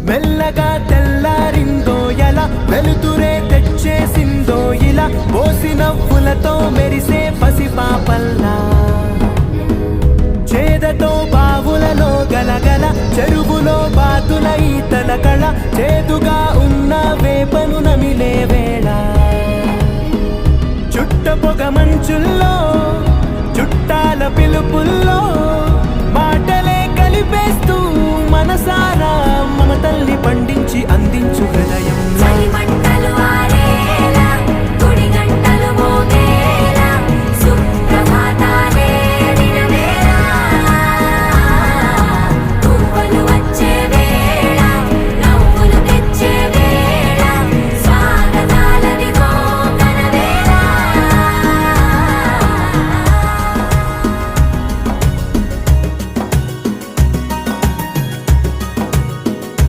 మెల్లగా తెల్లారిందో ఎలా వెలుతురే తెచ్చేసిందో ఇలా పోసి నవ్వులతో మెరిసే పసిపాపల్లా చేదతో బావులలో గలగల చెరువులో బాతుల ఈతల కళ చేదుగా ఉన్న వేపను నమిలే వేళ చుట్ట పొగ మంచుల్లో చుట్టాల పిలుపుల్లో మాటలే కలిపేస్తూ మనసారా